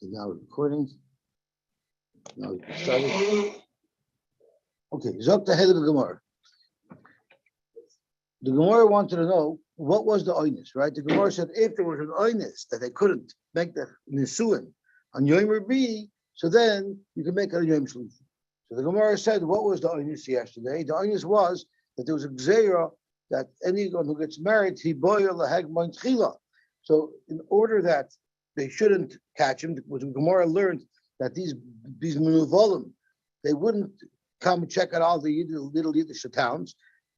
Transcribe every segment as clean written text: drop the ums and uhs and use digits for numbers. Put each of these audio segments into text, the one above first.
So now we're recording. Now we can start it. Okay, Zok the Helig Gemara. The Gemara wanted to know what was the oinus, right? The Gemara said if there was an oinus that they couldn't make the nisuin on Yom Rabi, so then you can make it on Yom Shlishi. So the Gemara said, what was the oinus yesterday? The oinus was that there was a gzeira that anyone who gets married, he boya laheg mon tchila. So in order that they shouldn't catch him, because the Gemara learned that these menuvolim, they wouldn't come and check out all the little Yiddish towns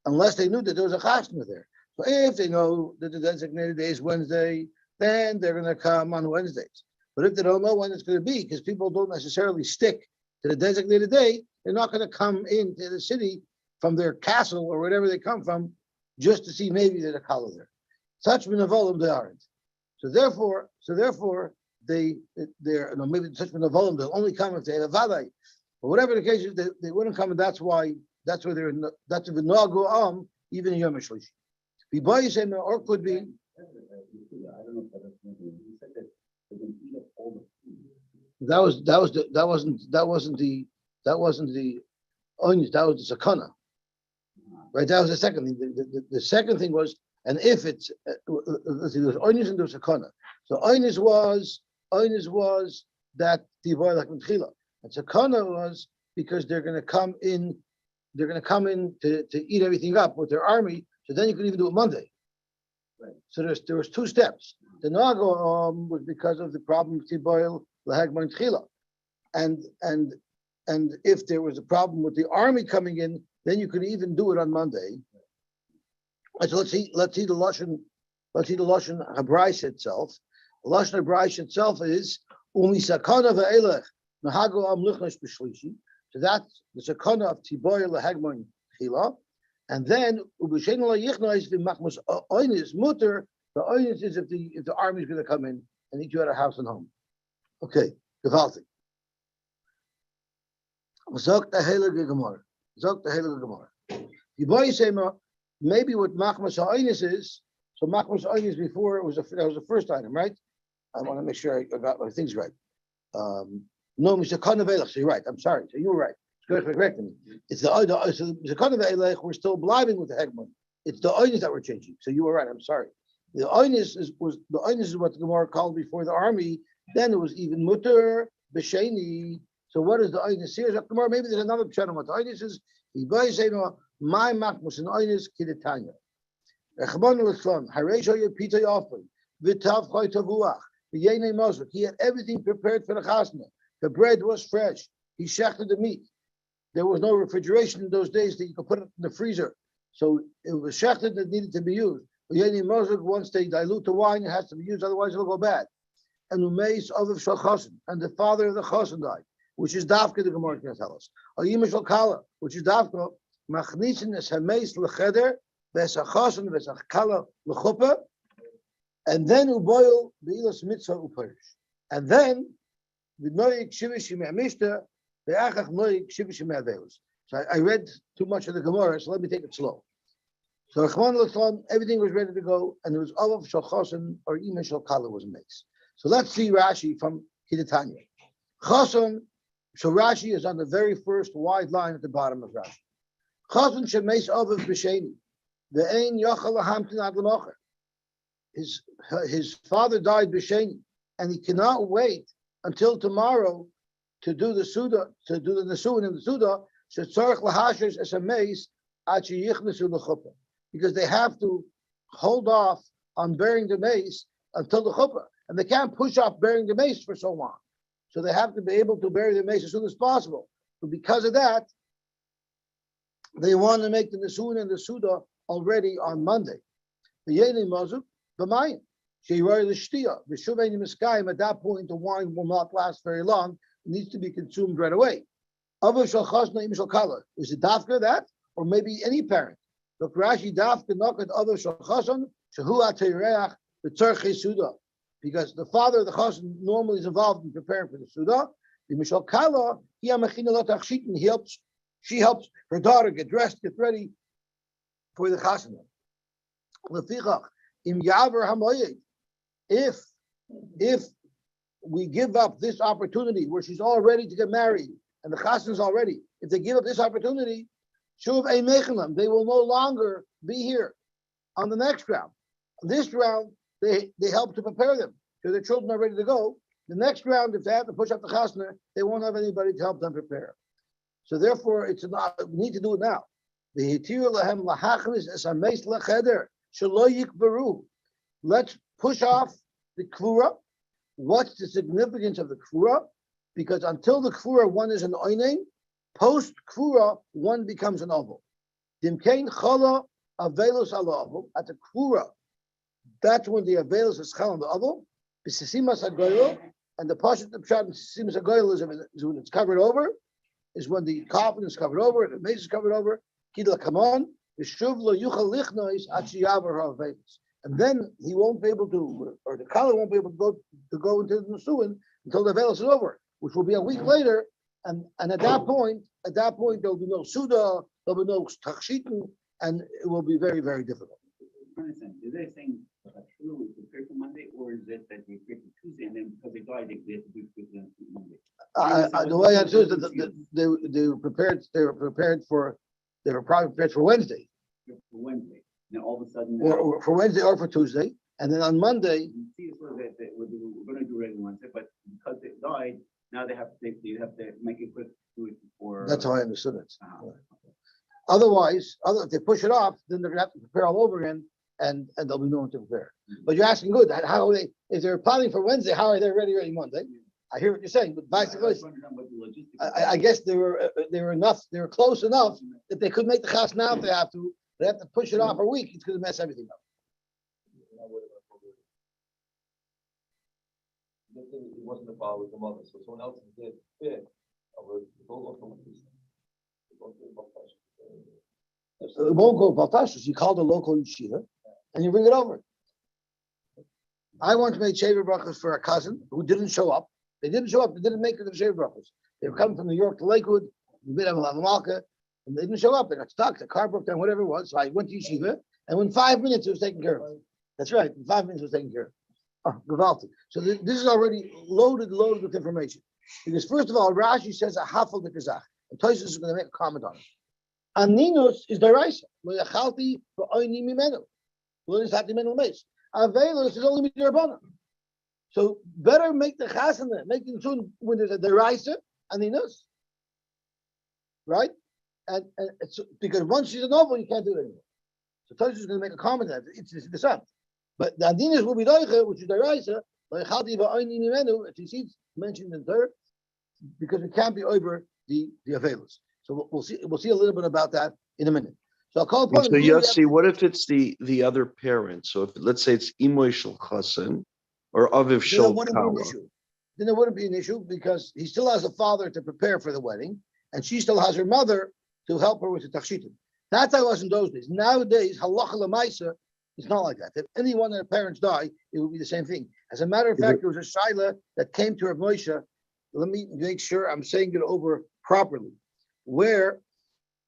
unless they knew that there was a chasna there. So if they know that the designated day is Wednesday, then they're going to come on Wednesdays. But if they don't know when it's going to be, because people don't necessarily stick to the designated day, they're not going to come into the city from their castle or wherever they come from just to see maybe there's a kala there. Such menuvolim they aren't. So therefore, they're maybe such menuvolim they'll only come if they have a vaday. But whatever the case is, they wouldn't come, and that's why they're in. That's a v'nagu even in Yom Shlishi. V'bayis or could be. That wasn't the onions. That was the sakana, right? That was the second thing. The second thing was, and if it's there's onions and there's sakana. So onions was that tivoy like mechila, and sakana was because they're going to come in. They're going to come in to eat everything up with their army. So then you can even do it Monday. Right. So there was two steps. The nago was because of the problem of tiboil laheg mon tchila, and if there was a problem with the army coming in, then you could even do it on Monday. Right. So let's see the lashon habrayis itself. The lashon habrayis itself is umisakana ve'elech nahago am luchnash b'shlishi. So that's the sakana of tiboil laheg mon tchila. And then ubishen la yichnois v'machmus oinis mutter. The oinis is if the army is going to come in and eat you at a house and home. Okay, gewaltig. Zok the heilige Gemara. The boy say maybe what machmas oinis is. So machmas oinis before that was the first item, right? I want to make sure I got my things right. No, Mr. Kanavelach. So you're right. I'm sorry. So you were right. Good for correcting me. It's the Kanavelach. We're still bliving with the hegmon. It's the oinis that we're changing. So you were right. I'm sorry. The oinis is what the Gemara called before the army. Then it was even mutter b'sheni. So what is the oinis here? Gemara, maybe there's another pshat on what the oinis is. My machmus and oinis kidetanya. Echmon l'tzlon hareisho yepita yofin v'tav choy tavuach v'yenei mozuk. He had everything prepared for the chasna. The bread was fresh. He shechted the meat. There was no refrigeration in those days that you could put it in the freezer. So it was shechted that needed to be used. Once they dilute the wine, it has to be used, otherwise it'll go bad. And umeis oviv shal chosin, and the father of the chosin died, which is dafka, the Gemara can tell us. Ayim shal kala, which is dafka, machnisin es hameis lecheder, ves hachosin, ves hachkala lechuppah, and then uboil beilas mitzvah uperish. And then, v'noyik shivishim ha'mishta, ve'achach noyik shivishim ha'avelos. So I read too much of the Gemara, so let me take it slow. So everything was ready to go, and it was Olav Shalchosan or Ima Shalkala was mace. So let's see Rashi from Kidatanya. Chosan, so Rashi is on the very first wide line at the bottom of Rashi. Chosan shemeis Olav B'Sheni, ve'ein yochel lahamtin ad l'mocher. His father died B'Sheni, and he cannot wait until tomorrow to do the Suda, to do the Nesuin in the Suda. Shetzorach lahashers es a mace ad sheyichnesu l'chuppah. Because they have to hold off on bearing the mace until the chuppah, and they can't push off bearing the mace for so long. So they have to be able to bury the mace as soon as possible. So because of that, they want to make the nesuin and the suda already on Monday. The yeni mazuk b'mayim sheiroi l'shtia v'shuvei miskayim. At that point, the wine will not last very long. It needs to be consumed right away. Avav shal chasna im shal kala. Is it dafka that, or maybe any parent? Look, Rashi dafka nokat other shulchason shehu ateireach b'tzarchei suda, because the father of the chason normally is involved in preparing for the suda. The mishal kala he amachina latachshitin. She helps her daughter get dressed, get ready for the chason. Lefichach im yaver hamoyed. If we give up this opportunity where she's all ready to get married and the chassan is already, if they give up this opportunity, shuv ein mechelam, they will no longer be here on the next round. This round, they help to prepare them. So their children are ready to go. The next round, if they have to push up the chasna, they won't have anybody to help them prepare. So therefore, we need to do it now. Let's push off the kvura. What's the significance of the kvura? Because until the kvura, one is an oinen. Post kvura, one becomes an oval. Dimkein chala avelus ala oval. At the kvura, that's when the avelus is chal on the oval. B'sisimas hagoyel, and the pashat of pshat b'sisimas hagoyel is when it's covered over. Is when the coffin is covered over, the mace is covered over. Kidla kaman v'shuv lo yuchal lichnois at sheyaver ha'avelus. And then he won't be able to, or the kala won't be able to go into the nesuin until the veil is over, which will be a week later. And at that point, there'll be no suda, there'll be no tachshiten, and it will be very, very difficult. I understand. Is they saying true is prepared for Monday, or is it that they prepared for Tuesday and then because they died, they have to be prepared for Monday? The way I understood is that they were prepared. They were probably prepared for Wednesday. For Wednesday. Now all of a sudden, or for Wednesday or for Tuesday, and then on Monday. You see, it's sort of that we're going to do it on Wednesday, but because they died, now they have to make it quick to do it before. That's how I understood it. Otherwise, if they push it off, then they're going to have to prepare all over again, and there'll be no one to prepare. But you're asking good. How are they? If they're planning for Wednesday, how are they ready Monday? I hear what you're saying, but vice versa. I guess they were enough. They were close enough that they could make the chas now if they have to. They have to push it off a week. It's going to mess everything up. It wasn't a father with the mother, so someone else did fit. It won't go Baltashus. You call the local yeshiva and you bring it over. I once made shaver brachas for a cousin who didn't show up. They didn't show up. They didn't make it to the shaver brachas. They were coming from New York to Lakewood, Malka, and they didn't show up. They got stuck. The car broke down, whatever it was. So I went to yeshiva, and in 5 minutes it was taken care of. That's right. In 5 minutes it was taken care of. Oh, Gavalti. So this is already loaded with information. Because first of all, Rashi says a hafal de kazach. And Tosis is going to make a comment on it. Aninus is deraisa. Lo yachalti v'oini mimenu. Lo nisati menu meis. Avelus is only midirabana. So better make the chasana, make the soon when there's a deraisa, aninus. Right? And it's, because once she's a novel, you can't do it anymore. So Tosis is going to make a comment on that. It's the son. But the aninus will be doicha, which is deraisa. Lo yachalti v'oini mimenu. It's mentioned in third, because it can't be over the avelus. So we'll see a little bit about that in a minute. So I'll call upon. So Yosy, what if it's the other parent? So if let's say it's Imoy Shel Chassan or Aviv Shel Kala. Then it wouldn't be an issue because he still has a father to prepare for the wedding, and she still has her mother to help her with the tachshitim. That's how it was in those days. Nowadays, halacha l'maisa, it's not like that. If any one of the parents die, it would be the same thing. As a matter of fact, there was a shaila that came to Rav Moshe. Let me make sure I'm saying it over properly. Where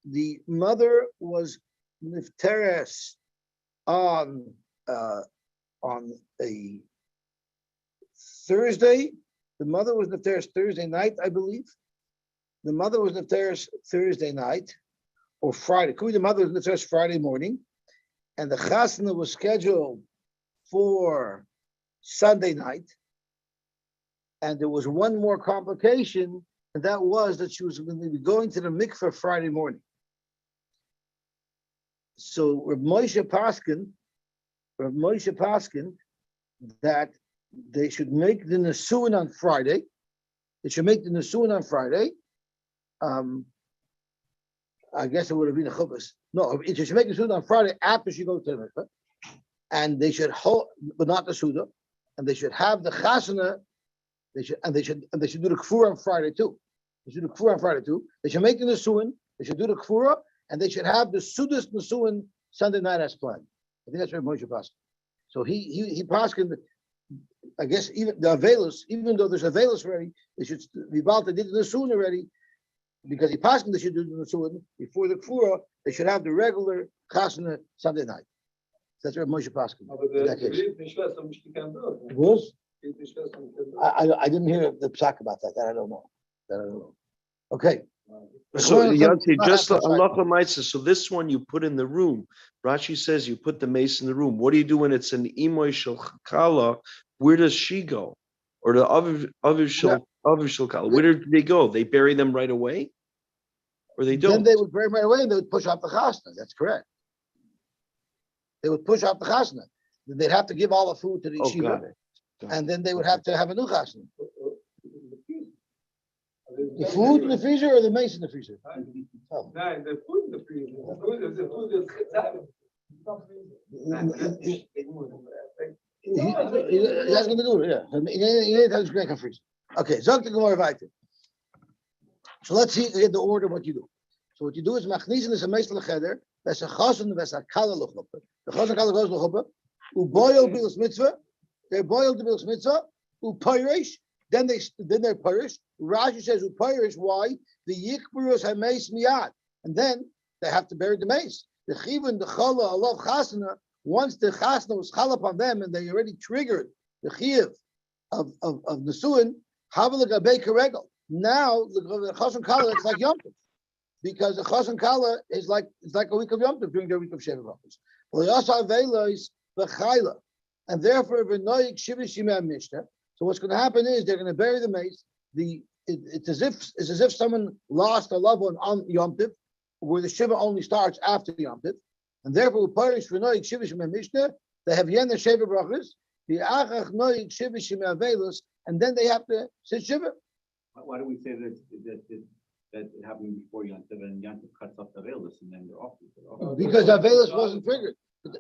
the mother was nifteres on a Thursday. The mother was nifteres Thursday night, I believe. The mother was nifteres Thursday night or Friday. Could be the mother was nifteres Friday morning, and the chasna was scheduled for Sunday night. And there was one more complication. And that was that she was going to be going to the mikveh Friday morning. So Rav Moshe Paskin, that they should make the nesuin on Friday. They should make the nesuin on Friday. I guess it would have been a chuvas. No, it should make the nesuin on Friday after she goes to the mikveh. And they should hold, but not the suda. And they should have the chasana. They should do the kfura on Friday too. They should do the kfura on Friday too. They should make the nesuin. They should do the kfura, and they should have the sudas nesuin Sunday night as planned. I think that's where Moshe Paskin. So he Paskin. I guess even the avelus, even though there's avelus already, they should Vivalta did the nesuin already, because he Paskin they should do the nesuin before the kfura. They should have the regular chasana Sunday night. That's where Moshe Paskin. But the was. I didn't hear the psak about that. That I don't know. Okay. So Yossi, just Allah Lamaisa. So this one you put in the room. Rashi says you put the mace in the room. What do you do when it's an imoy shel kala? Where does she go? Or the aviv shel kala? Where do they go? They bury them right away, or they don't? Then they would bury them right away, and they would push off the chasna. That's correct. They would push off the chasna. They'd have to give all the food to the Oh, yeshiva, got it. and then they would have to have a new chasna. The food in the freezer or the mace in the freezer? Oh. No, the food in the freezer. The food is That's going to do it, yeah. Freezer. Okay, Zog the Gemara weiter. So let's see in the order what you do. So what you do is machnisen is a mace lecheder, that's a chasen, that's a kala lechuppe. The chasen kala goes lechuppe. U boil bilas mitzvah. They boil the bilas mitzvah. U pirish. Then they're pirish. Rashi says u pirish. Why? The yikburus ha mace miyad, and then they have to bury the mace. The chivin the chala alav chasana. Once the chasna was chal upon them and they already triggered the chiv of nesuin, havelik abei karegel. Now the chasen kala it's like Yom Tov, because the chasen kala is like a week of Yom Tov during the week of Sheva Brachos. And therefore v'noyik shivishimah mishnah. So what's going to happen is they're going to bury the mace. It's as if someone lost a loved one on Yom Tov, where the shiva only starts after the Yom Tov, and therefore parish for noig shiva shema mishnah. They have yen the shiva brachas, the achach noig shiva shema velus, and then they have to sit shiva. Why do we say that it happened before Yom Tov and Yom Tov cuts off the velus and then they're off? Because the velus wasn't triggered.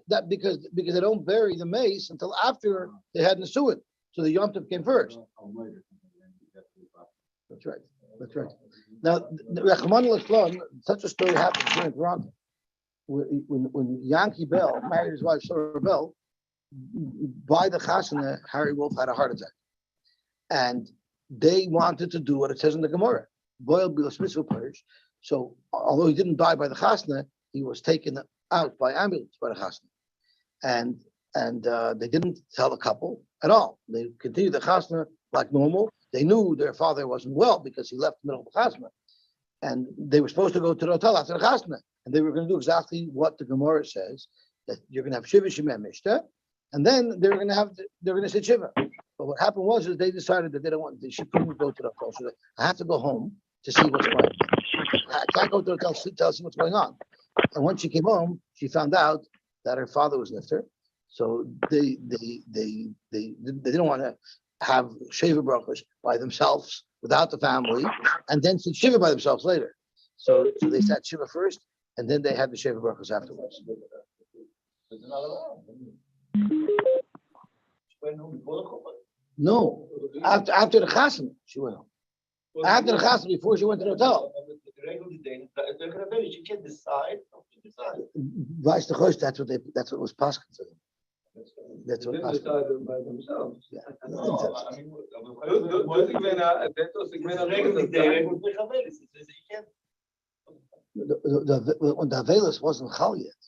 That because they don't bury the mace until after they had Nesuin. So the Yom Tov came first. That's right. That's right. Now, Rachman al-Islam, such a story happened here in Toronto. When Yankee Bell married his wife Sarah Bell, by the Chasana, Harry Wolf had a heart attack, and they wanted to do what it says in the Gemara, boiled bilas mitzvah parish. So, although he didn't die by the Chasana, he was taken out by ambulance by the Chasana, and they didn't tell the couple at all. They continued the Chasana like normal. They knew their father wasn't well because he left the middle of the Chasana. And they were supposed to go to the hotel after the Chasana. And they were going to do exactly what the Gemara says, that you're going to have Shiva Shema Mishta, and then they're going to sit Shiva. But what happened was is they decided that she couldn't go to the hotel. So I have to go home to see what's going on. I can't go to the hotel to see what's going on. And when she came home, she found out that her father was nifter. So they didn't want to have Shiva brachos by themselves without the family, and then sit Shiva by themselves later. So they sat Shiva first, and then they had the Shiva brachos afterwards. No, after the chasana, she went home. After the chasana, before she went to the hotel. She can decide. Vice the choice, that's what was passed for them. That's what passed. By themselves. Yeah. When the Avelis wasn't chal yet.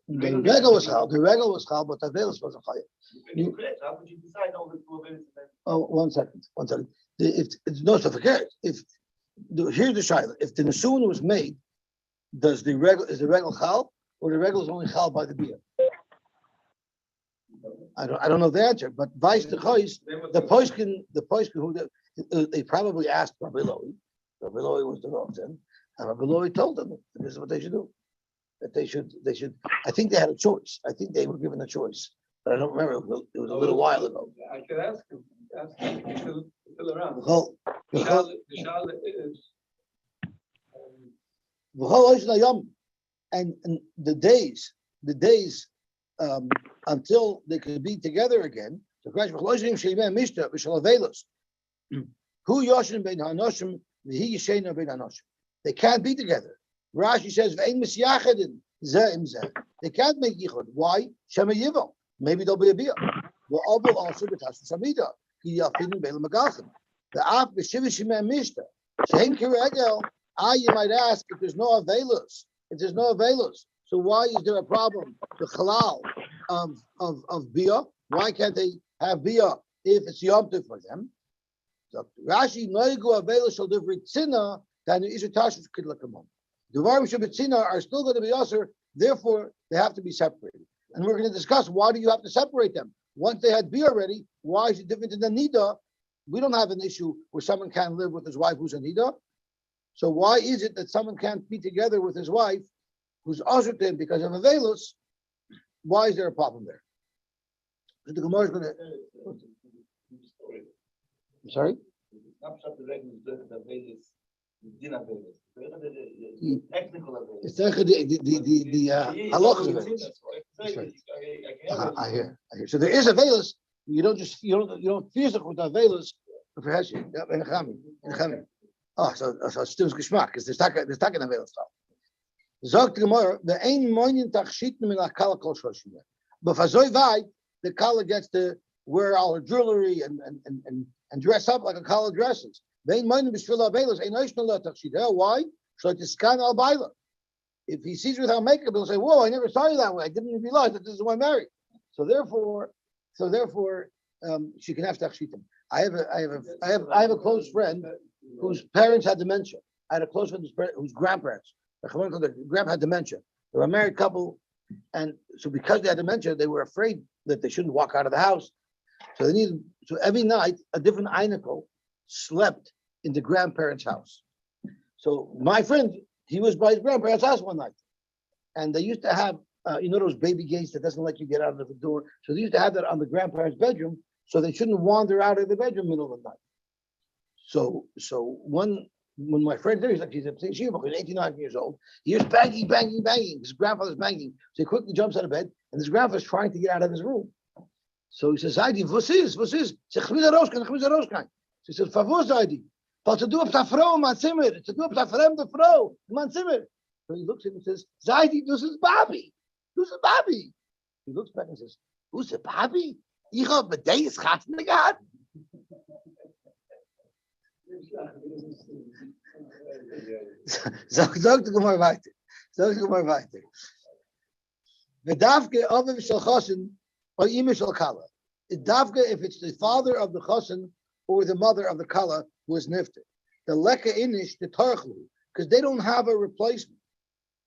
The regal was chal. The regal was chal, but the Avelis wasn't chal yet. How could you decide over two events? Oh, 1 second. If it's no so forget. Here's the shayla. If the nesuin was made, is the regal chal, or the regal is only chal by the bia? I don't know the answer, but vice the choice, the poiskin who they probably asked Rabbi Loi. Rabbi Loi was the Rosen, and Rabbi Loi told them that this is what they should do. That they should. I think they had a choice. I think they were given a choice, but I don't remember. It was a little while ago. I could ask him. He's still around. And the days until they could be together again. So who Yoshin bein hanoshim, v'hi yishena bein hanoshim. They can't be together. Rashi says v'ein misyachadin zeh im zeh. They can't make yichud. Why? Shema yivo. Maybe there'll be a bia. Well, Abel also b'tash samida. Ki yafinin bein l'magachim. The af b'shiva shema mishta. Shein kiregel. You might ask if there's no avelus. If there's no avelus, so why is there a problem? The halal of bia Why can't they have bia if it's Yom Tov for them? So Rashi noigu avela shall different tzina than the isha tashus kidlakamon. The varm shabbatzina are still going to be usher, therefore they have to be separated. And we're going to discuss why do you have to separate them? Once they had beer already, why is it different than the nida? We don't have an issue where someone can't live with his wife who's a nida. So why is it that someone can't be together with his wife who's usher to him because of avelus? Why is there a problem there? So the Gemara is going to. I'm sorry. It's the halachas of it. That's right. I hear. So there is a veilus. You don't fuse it with a veilus for hashim. In a chami. Oh, so it's still geschmack because there's talking a veilus stuff. Zog the Gemara the ein moinin tachshit min akala kol shoshim. But for zoy the kala gets to wear all her jewelry and dress up like a kala dresses. Why? So to scan al baila. If he sees her without makeup, he'll say, "Whoa, I never saw you that way. I didn't even realize that this is who I married." So therefore, she can have tachshitim. I have a close friend whose parents had dementia. I had a close friend whose grandparents, the grandpa had dementia. They were a married couple, and so because they had dementia, they were afraid that they shouldn't walk out of the house. So every night a different einikel slept in the grandparents' house. So my friend, he was by his grandparents' house one night, and they used to have, those baby gates that doesn't let you get out of the door. So they used to have that on the grandparents' bedroom, so they shouldn't wander out of the bedroom middle of the night. So when my friend there, he's 89 years old. He was banging. His grandfather's banging. So he quickly jumps out of bed, and his grandfather's trying to get out of his room. So he says, "Zaidi, was is?" He says, "Chmisa." She says, "Favor, Zaidi. But to do up the Frau, man Zimmer. To do up the fremde Frau, man Zimmer." So he looks at him and says, "Zaidi, this is Bobby. This is Bobby." He looks back and says, "Who's the Bobby? Ich hab mit der Schatten gehabt." Sag doch mal weiter. Vedavke Avim Shel Chosin or Ima Shel Kala. Davke if it's the father of the Chosin or the mother of the Kala who is nifted. The Leka Inish the Tarchlu because they don't have a replacement.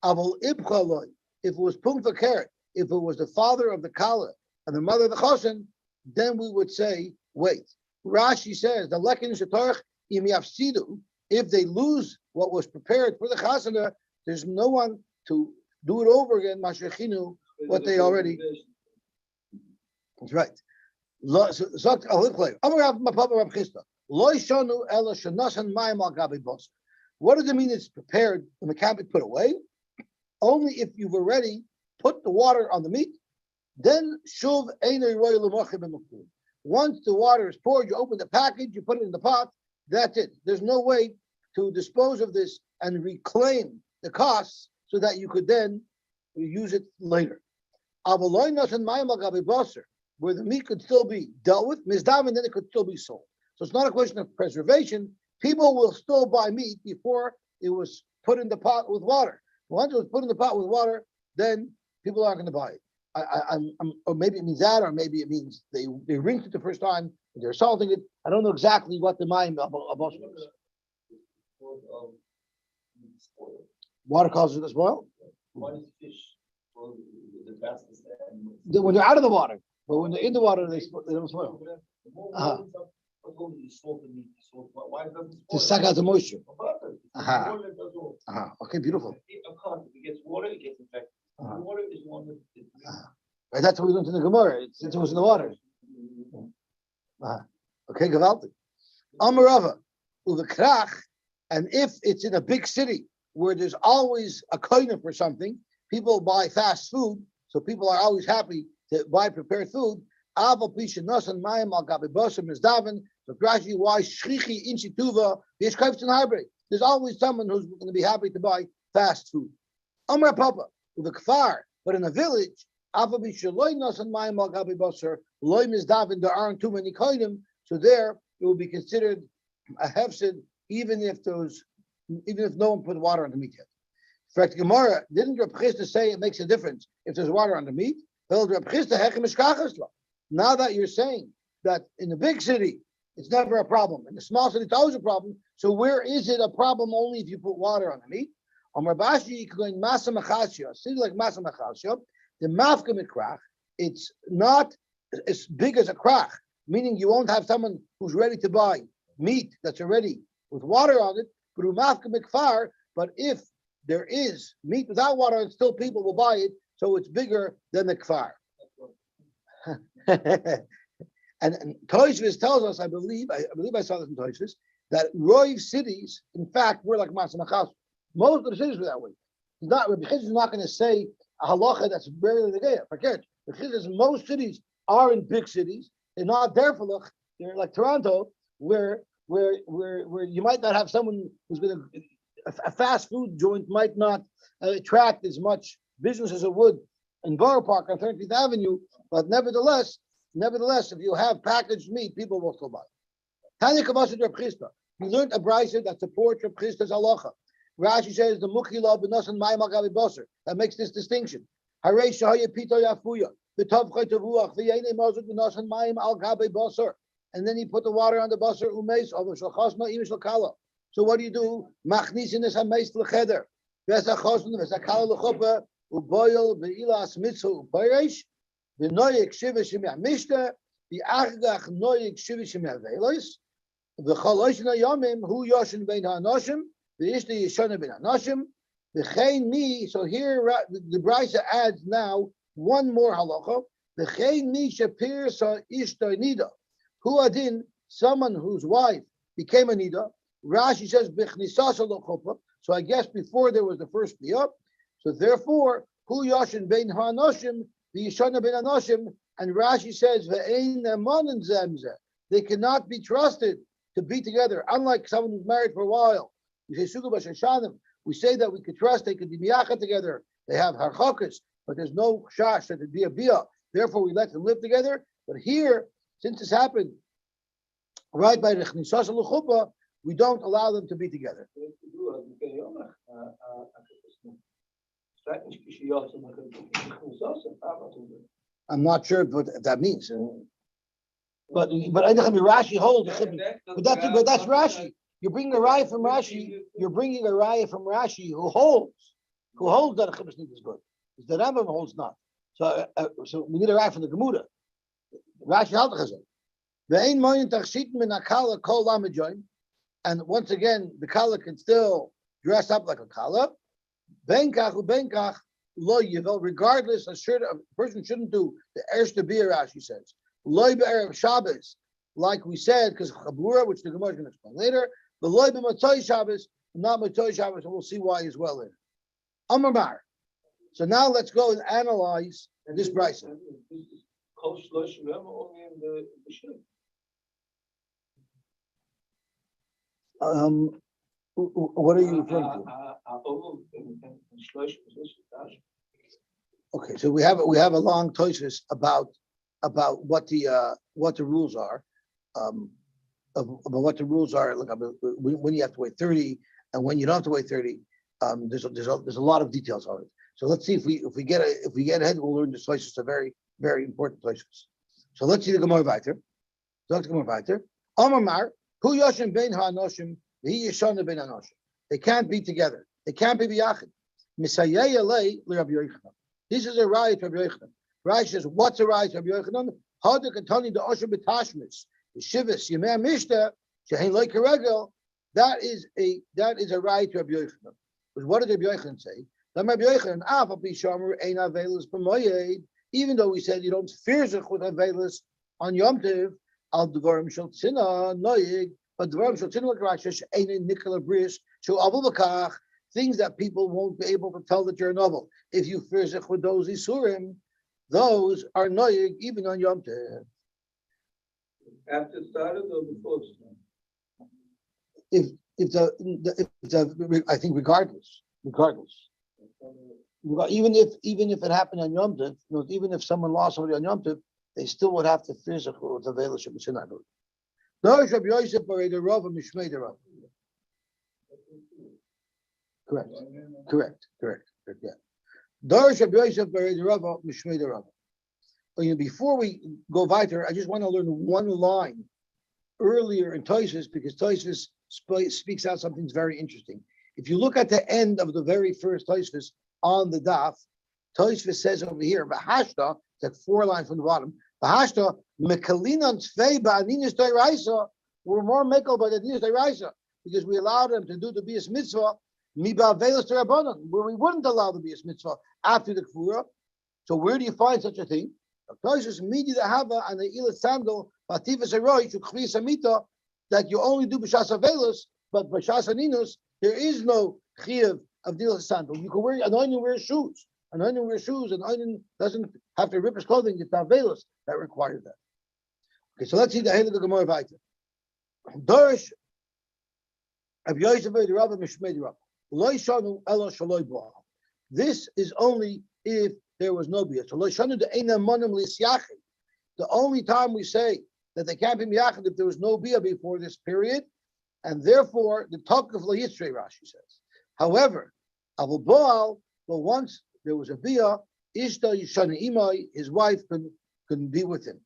Aval Ibchaloi if it was Punkva Keret, if it was the father of the Kala and the mother of the Chosin, then we would say wait. Rashi says the Leka Inish the Tarch Im Yafsidu. If they lose what was prepared for the chasana, there's no one to do it over again. Mashechinu, what they already. That's right. What does it mean? It's prepared and the can't be put away. Only if you've already put the water on the meat, then shuv einay roy l'mochim b'mukul. Once the water is poured, you open the package, you put it in the pot. That's it. There's no way to dispose of this and reclaim the costs so that you could then use it later. Where the meat could still be dealt with, and then it could still be sold. So it's not a question of preservation. People will still buy meat before it was put in the pot with water. Once it was put in the pot with water, then people aren't going to buy it. Or maybe it means that, or maybe it means they rinsed it the first time, and they're salting it. I don't know exactly what the mayim about is. Water causes it to spoil? When they're out of the water, but when they're in the water, they don't spoil. To suck out the moisture. Okay, beautiful. If it gets water, it gets infected. Water is one that. Right, that's what we learned in the Gemara. Since it was in the water. Okay, gewaltig. Amarava, uvekrach, and if it's in a big city where there's always a koina for something, people buy fast food, so people are always happy to buy prepared food. Aval pisha nasan mayim al gabi basam is daven. So gradually, why shrichi inchituva v'yeshkayvs and hybrid? There's always someone who's going to be happy to buy fast food. Amar papa uvekfar, but in a village. Aval pisha loy nasan mayim al gabi basar loy misdaven. There aren't too many koinim, so there it will be considered a hefsid, even if no one put water on the meat yet. In fact, Gemara didn't Reb Chisda say it makes a difference if there's water on the meat? Well, Reb Chisda hechem eshkachas lo. Now that you're saying that in the big city, it's never a problem. In the small city, it's always a problem. So where is it a problem only if you put water on the meat? Rabashi going masa machashia, city like masa machashia, the mafka mikrach, it's not as big as a krach, meaning you won't have someone who's ready to buy meat that's already with water on it, but mafka mikfar, but if there is meat without water and still people will buy it, so it's bigger than the kfar. And Toishvis tells us, I believe I saw this in Toishvis, that Roiv cities, in fact, were like Masa Machas. Most of the cities were that way. Rabbi Chizis is not going to say a halacha that's barely the gaya. Forget it. Most cities are in big cities. They're not there for look. They're like Toronto, where you might not have someone who's going to a fast food joint might not attract as much business as it would in Borough Park on 13th Avenue, but nevertheless, if you have packaged meat, people will still buy it. Tanya Kavasha Reb Chisda. We learned a brayso that supports Reb Chisda's halacha. Rashi says the mukhila b'nasan mayim al gabi basar. That makes this distinction. Harei shahaya pito yafuya b'tov chaytavuach v'yeinei mazuk b'nasan mayim al gabi basar. And then he put the water on the basar umeis over shalchasna im shalkala. So what do you do? Machnisin es hameis l'cheder. V'esachosna v'esakala l'chupa uboyel v'ilas mitzvah u'peiresh v'noyek shiva shemeh mishta v'achgach noyek shiva shemeh velos v'chaloshna yomim hu yoshin bein ha'anoshim v'ishta yishona bein ha'anoshim v'chein mi. So here the brayso adds now one more halacha. V'chein mi shapir sa ishta nida hu adin, someone whose wife became a nida. Rashi says b'chnisasa l'chupa. So I guess before there was the first biyah. So therefore, hu yoshin bein ha'anoshim v'yishona bein ha'anoshim. And Rashi says ve'ein nemanin zemzeh. They cannot be trusted to be together. Unlike someone who's married for a while. We say sugu b'shashanim. We say that we could trust. They could be miyacha together. They have harchakas, but there's no shash that it'd be a biyah. Therefore, we let them live together. But here, since this happened right by the chnisasa l'chupa, we don't allow them to be together. I'm not sure what that means. But Rashi holds. But that's Rashi. You're bringing a raya from Rashi. You're bringing a raya from Rashi who holds that a chibbus is good. The Rambam holds not. So we need a raya from the Gemara. Rashi halachas. Ve'ein moyin tachshit min akala kol lamajoin. And once again, the kala can still dress up like a kala. Benkach ubenkach lo yivel. Regardless, a person shouldn't do the erste beer. Rashi says lo be'erev Shabbos, like we said, because chabura, which the Gemara is going to explain later. The lo be'matoi Shabbos, not matoi Shabbos, and we'll see why as well later. Amar Mar. So now let's go and analyze this brayso. What are you referring to? Okay, so we have a long toishus about what the rules are, about what the rules are. Look, when you have to wait 30 and when you don't have to wait 30. There's a lot of details on it. So let's see if we get ahead, we'll learn the toishus. It's a very, very important toishus. So let's see the Gemara weiter. Amar Mar. Hu yoshin bein ha'anoshim, v'hi yishona bein ha'anoshim. They can't be together. They can't be biyachid. Misayei alei l'Rabbi Yochanan. This is a raya to Rabbi Yochanan. Rashi says, what's a raya to Rabbi Yochanan? Haduk atani the osher b'tashmis, the shivas yemei mishta shehein loy keregel. That is a raya to Rabbi Yochanan. But what did Rabbi Yochanan say? Rabbi Yochanan af al pi shomer ein avelus b'moyed. Even though we said you don't fear zich with avelus on Yom Tov. Al dvarim shel tzina noyig, but dvarim shel tzina l'grashish ain't nikol bris shel avul v'kach, things that people won't be able to tell that you're novel. If you fear zich with those isurim, those are noyig even on Yom Tov. After started or before If I think regardless, even if it happened on Yom Tov, even if someone lost somebody on Yom Tov, they still would have to fear zich with the veil of Shabbat. Darish Rabbi Yosef Barei the Rav and Mishmei the Rav. Correct. Yeah. Darish Rabbi Yosef Barei the Rav Mishmei the Rav. before we go weiter, I just want to learn one line earlier in Tosfos because Tosfos speaks out something very interesting. If you look at the end of the very first Tosfos on the daf, Tosfos says over here, "Bahashta," it's like 4 lines from the bottom. Bahashta mekalinan tvei ba'aninis doiraisa. We're more mekel by the dinis doiraisa because we allowed them to do the bias mitzvah mi ba'avelos d'Rabbanan, where we wouldn't allow the bias mitzvah after the kfura. So where do you find such a thing? Tosfos midi the hava and the ilat sandal bativas aroi to chvis amita that you only do b'shas avelos, but b'shas aninus there is no chiyuv of dilas sandal. You can wear an onion wears shoes. An onion wears shoes. An onion doesn't have to rip his clothing. It's the avelos that requires that. Okay, so let's see the head of the Gemara Vayta. Dorish of Yosy the Rabba Mishmei Rabba. Lo yishanu elo shaloi bo'al. This is only if there was no bia. So lo yishanu the eina monim lisyachid. The only time we say that they can't be miyachid if there was no bia before this period, and therefore the talk of lo yitzrei, Rashi says. However, avul bo'al, but once there was a bia, ishta yishana imai, his wife couldn't be with him,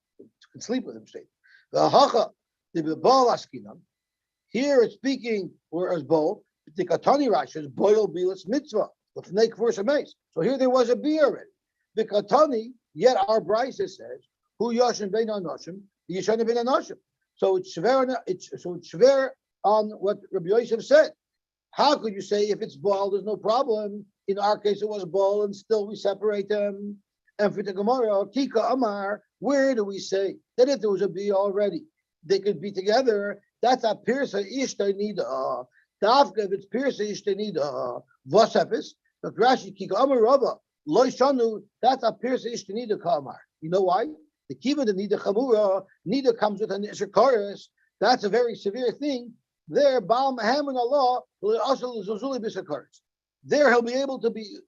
could sleep with him. State the hacha the bo'al askinan. Here it's speaking whereas bo'al the katani Rashi is boil bilas mitzvah. So here there was a bia already. The katani, yet our brisa says who yashin bein anoshim, yishana bein anoshim. So it's shver on what Rabbi Yosef said. How could you say if it's ball, there's no problem? In our case, it was ball, and still we separate them. And for the Gemara, Kika Amar, where do we say that if there was a bia already, they could be together? That's a pirsa ishta nida. Dafka, if it's pirsa ishta nida, vasefis. But Rashi Kika Amar Rabba. Loishanu, that's a pierce ishtanida kamar. You know why? The kiva the nida chamura, nida comes with an isher chorus. That's a very severe thing. There, Baal Mahem and Allah will also zuzuli bisakaris. There he'll be able to be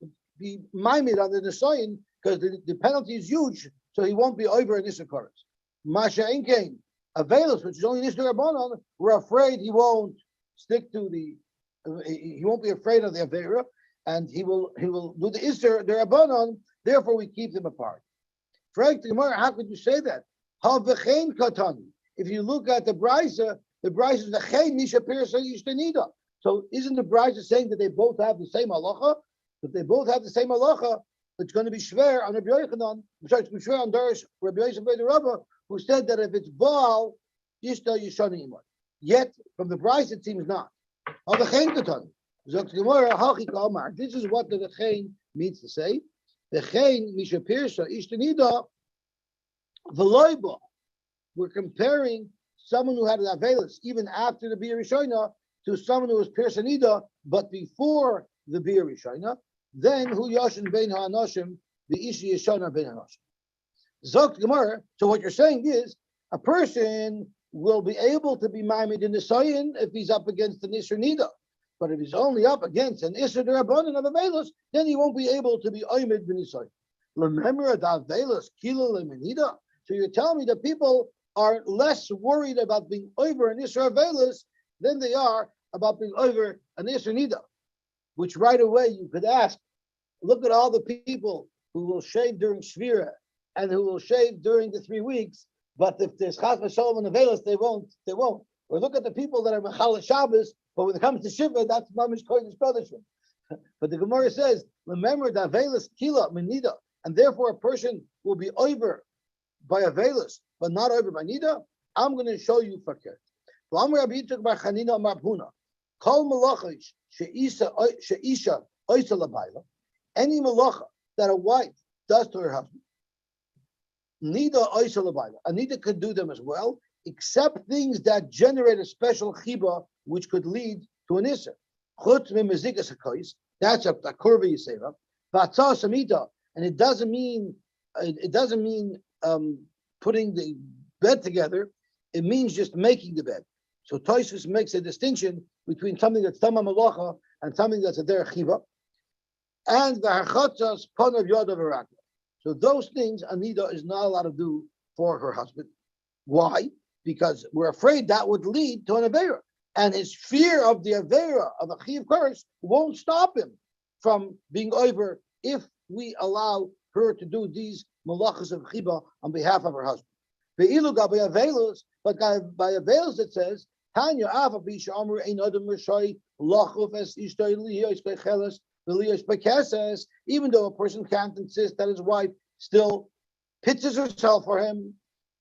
maimed on the Nisayan because the penalty is huge, so he won't be over an isher chorus. Masha Inkain, Avelos, which is only an isher rabbanon, we're afraid he won't stick to he won't be afraid of the Avera. And he will do the Isser, the Rabbanon, therefore we keep them apart. Frank the Gemara, how could you say that? If you look at the Brisa is the Chen Nisha Pirsa Yishtanida. So isn't the Brisa saying that they both have the same halacha? If they both have the same halacha, it's going to be shver on Rabbi Yochanan, it's shver on Darish, Rabbi Yosef the Rabba, who said that if it's Baal, Yishta Yishani Imar. Yet, from the Brisa it seems not. This is what the Chen means to say. The Chen Misha Pirsha Ishtanida Veloiba. We're comparing someone who had an Avelis even after the Bia Rishona to someone who was Pirsanida, but before the Bia Rishona. Then who Yashin Bein HaAnoshim, the Ishi Yeshana Bein HaAnoshim. Zok Gemara. So what you're saying is a person will be able to be maimed in the Sayin if he's up against the Nisr Nida. But if he's only up against an Isser D'Rabbanan of Avelos, then he won't be able to be Oymed B'Nisoy. Remember that Avelos, Kilo Lemenida. So you're telling me that people are less worried about being over an Isser Avelos than they are about being over an Isser Nida. Which right away you could ask, look at all the people who will shave during Shvira and who will shave during the 3 weeks, but if there's Chas v'Sholom and Avelos, they won't. Or look at the people that are Mechal Shabbos, but when it comes to Shiva, that's Mamish Kodesh Kodeshim. But the Gemara says, remember that Avelis Kila Menida, and therefore a person will be over by Avelis, but not over by Nida. I'm going to show you Fakir. Any malacha that a wife does to her husband, Nida Oisa Labaila, a Nida could do them as well, except things that generate a special chiba which could lead to an isser. Chutz memezikas hakois, that's a kurva yisera. Vatzah samita, and it doesn't mean putting the bed together. It means just making the bed. So Tosfos makes a distinction between something that's tamam malacha and something that's a derech chiba. And the harchatzas panav yodav v'rakla. So those things Anida is not allowed to do for her husband. Why? Because we're afraid that would lead to an Avera. And his fear of the Avera, of a Chiv curse, won't stop him from being over if we allow her to do these malachas of chiba on behalf of her husband. Ve'ilu gabi avelus, but by avelus it says, Tanya ava bisha amru ein adam rishai lachuf es ishtay liyos becheles v'liyos bekeses. Even though a person can't insist that his wife still pitches herself for him,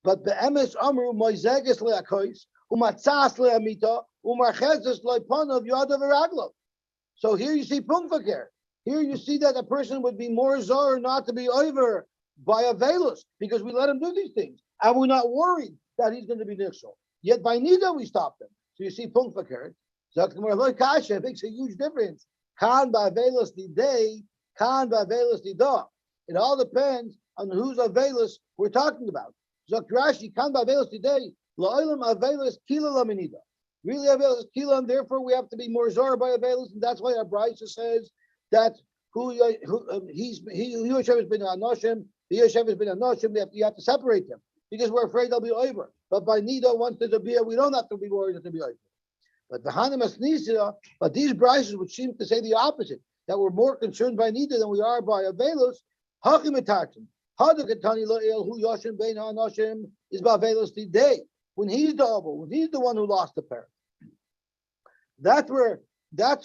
but be'emes amru moizeges le'akois umatzas le'amita umarchezes le'panav yadav v'raglav. So here you see punkvaker. Here you see that a person would be more zor not to be over by a velus because we let him do these things. And we're not worried that he's going to be nixel. Yet by nida we stop them. So you see punkvaker. It makes a huge difference. Kan ba velus di day, kan ba velus di da. It all depends on whose avelus we're talking about. Zok Rashi kan ba velus di day, la'olam avelus kila laminida. Really avelus kila, and therefore we have to be more zor by avelus, and that's why our Brisa says that Yosef has been anoshim, the Yosef has been anoshim. You have to separate them because we're afraid they'll be over. But by nida, once there's a beer, we don't have to be worried that they'll be over. But the Hanamas Nisa, but these Brises would seem to say the opposite, that we're more concerned by nida than we are by avelus. Hachimitachim, Hadakatani Lo'el, who Yoshim Bein Anoshim is Bavelus today. When he's the Oval, when he's the one who lost the parent. That's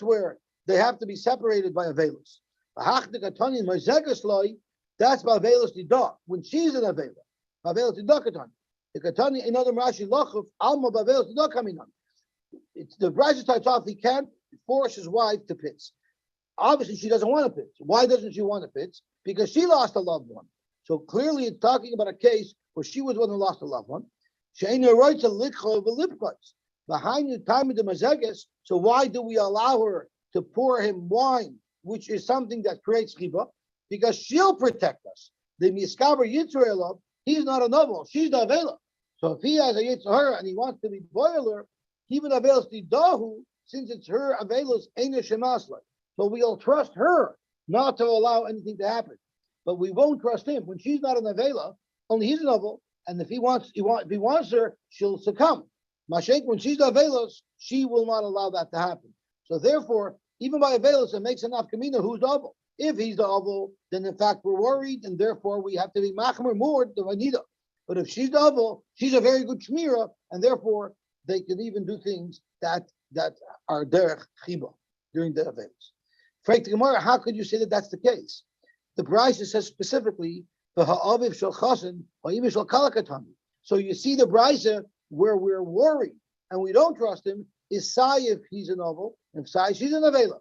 where they have to be separated by avelus. Hachdekatani Moizegas Loi, that's Bavelus the dog. When she's an avela, Bavelus the dog katani. The katani another Rashi Lochuf, Alma Bavelus the dog coming on. It's the Rashi starts off, he can't force his wife to pitch. Obviously, she doesn't want to pitch. Why doesn't she want to pitch? Because she lost a loved one. So clearly, it's talking about a case where she was the one who lost a loved one. Behind the time of the mazeges, so why do we allow her to pour him wine, which is something that creates chiba? Because she'll protect us. The miskaber yitzurelov, he's not a novel, she's the avela. So if he has a yitzur and he wants to be boiler, even avelos dahu, since it's her avelos, ain't a shemasla. But we'll trust her not to allow anything to happen. But we won't trust him when she's not an avela. Only he's a novel, and if he wants her, she'll succumb. Mashek, when she's the avelos, she will not allow that to happen. So therefore, even by avelos, it makes enough kamina who's the oval. If he's the oval, then in fact we're worried, and therefore we have to be machmer more than vanida. But if she's the oval, she's a very good shmira, and therefore they can even do things that are derech chiba during the avelos. Frank the Gemara, how could you say that that's the case? The Brisa says specifically the ha'aviv shel chasen ha'imish shel kalakatami. So you see the Brisa where we're worried and we don't trust him is sai if he's a novel and sai she's an avela.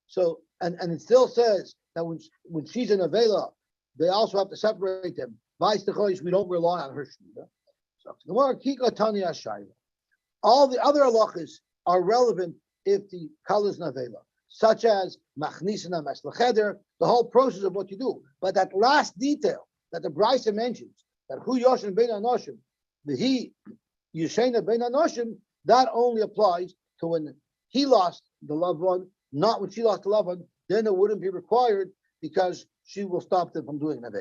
So and it still says that when she's an avela, they also have to separate them. Vice the choice, we don't rely on her shmira. So the Gemara kika tani ashayla. All the other halachas are relevant if the kal is an avela, such as machnisana meslacheder, the whole process of what you do. But that last detail that the Brisa mentions, that hu yoshin bein anoshim, the he yishena bein anoshim, that only applies to when he lost the loved one, not when she lost the loved one. Then it wouldn't be required because she will stop them from doing that.